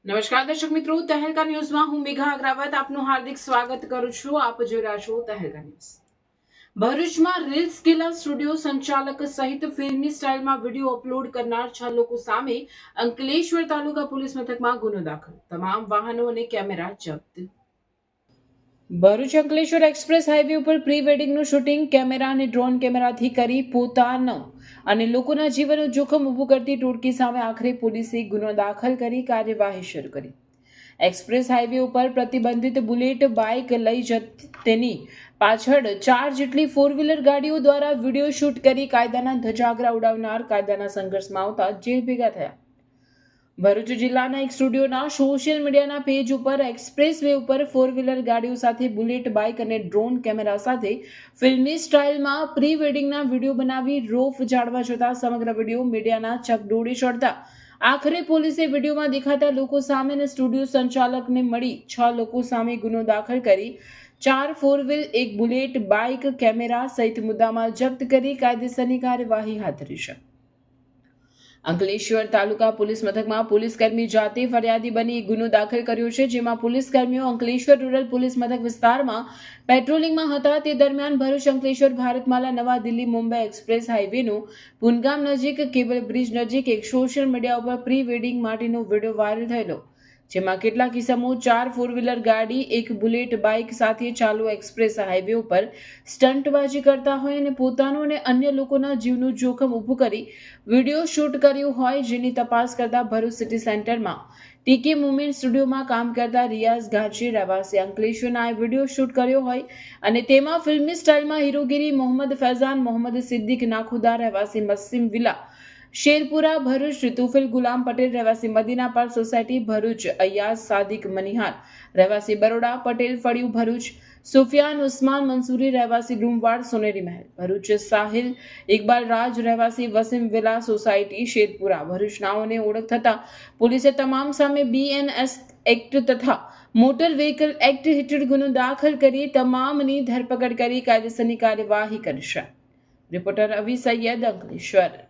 નમસ્કાર દર્શક મિત્રો, તહેલકા ન્યૂઝમાં હું મેઘા અગ્રવાલ આપનું હાર્દિક સ્વાગત કરું છું. આપ જોઈ રહ્યા છો તહેલકા ન્યૂઝ. ભરૂચમાં રીલ્સ કિલર સ્ટુડિયો સંચાલક સહિત ફિલ્મી સ્ટાઇલમાં વિડીયો અપલોડ કરનાર 6 લોકો સામે અંકલેશ્વર તાલુકા પોલીસ મથકમાં ગુનો દાખલ. તમામ વાહનો અને કેમેરા જપ્ત. ભરૂચ અંકલેશ્વર એક્સપ્રેસ હાઈવે ઉપર પ્રી વેડિંગનું શૂટિંગ કેમેરા અને ડ્રોન કેમેરાથી કરી પોતાનો અને લોકોના જીવનનું જોખમ ઊભું કરતી ટોળકી સામે આખરે પોલીસે ગુનો દાખલ કરી કાર્યવાહી શરૂ કરી. એક્સપ્રેસ હાઈવે ઉપર પ્રતિબંધિત બુલેટ બાઇક લઈ તેની પાછળ 4 જેટલી 4 વ્હીલર ગાડીઓ દ્વારા વિડીયો શૂટ કરી કાયદાના ધજાગરા ઉડાવનાર કાયદાના સંઘર્ષમાં આવતા જેલ ભેગા થયા. ભરૂચ જિલ્લાના એક સ્ટુડિયોના સોશિયલ મીડિયાના પેજ ઉપર એક્સપ્રેસ વે ઉપર 4 વ્હીલર ગાડીઓ સાથે બુલેટ બાઇક અને ડ્રોન કેમેરા સાથે ફિલ્મી સ્ટાઇલમાં પ્રી વેડિંગના વિડીયો બનાવી રોફ જાળવા જતા સમગ્ર વિડીયો મીડિયાના ચકડોળે ચડતા આખરે પોલીસે વિડીયોમાં દેખાતા લોકો સામે અને સ્ટુડિયો સંચાલકને મળી 6 લોકો સામે ગુનો દાખલ કરી 4 4 વ્હીલ, 1 બુલેટ બાઇક, કેમેરા સહિત મુદ્દામાલ જપ્ત કરી કાયદેસરની કાર્યવાહી હાથ ધરી છે. અંકલેશ્વર તાલુકા પોલીસ મથકમાં પોલીસકર્મી જાતે ફરિયાદી બની ગુનો દાખલ કર્યો છે, જેમાં પોલીસકર્મીઓ અંકલેશ્વર રૂરલ પોલીસ મથક વિસ્તારમાં પેટ્રોલિંગમાં હતા. તે દરમિયાન ભરૂચ અંકલેશ્વર ભારતમાલા નવા દિલ્હી મુંબઈ એક્સપ્રેસ હાઈવેનું પુનગામ નજીક કેબલ બ્રિજ નજીક એક સોશિયલ મીડિયા ઉપર પ્રી વેડિંગ માટેનો વિડીયો વાયરલ થયેલો, જેમાં કેટલાક કિસ્સામાં 4 4 વ્હીલર ગાડી, 1 બુલેટ બાઇક સાથે ચાલુ એક્સપ્રેસ હાઈવે ઉપર સ્ટંટબાજી કરતા હોય અને પોતાનું અને અન્ય લોકોના જીવનું જોખમ ઊભું કરી વિડીયો શૂટ કર્યું હોય, જેની તપાસ કરતા ભરૂચ સિટી સેન્ટરમાં ટીકે મુમેન્ટ સ્ટુડિયોમાં કામ કરતા રિયાઝ ઘાંચી રહેવાસી અંકલેશ્વરના વિડીયો શૂટ કર્યો હોય અને તેમાં ફિલ્મી સ્ટાઇલમાં હીરોગીરી મોહમ્મદ ફૈઝાન, મોહમ્મદ સિદ્દીક નાખુદા રહેવાસી મસ્સીમ વિલા શેરપુરા ભરૂચ, તુફિલ ગુલામ પટેલ રહેવાસી મદીના પાર્ક સોસાયટી ભરૂચ, અયાઝ સાદિક મનિહાર રહેવાસી બરોડા, પટેલ ફળિયું ભરૂચ, સુફિયાન ઉસ્માન મંસૂરી રહેવાસી ડુમવાડ સોનેરી મહેલ ભરૂચ, સાહિલ ઇકબાલ રાજ રહેવાસી વસીમ વિલા સોસાયટી શેરપુરા ભરૂચ નાઓને ઓળખ થતા પોલીસે તમામ સામે BNS એક્ટ તથા મોટર વ્હીકલ એક્ટ હેઠળ ગુનો દાખલ કરી તમામની ધરપકડ કરી કાયદેસરની કાર્યવાહી કરી છે. રિપોર્ટર અવી સૈયદ, અંકલેશ્વર.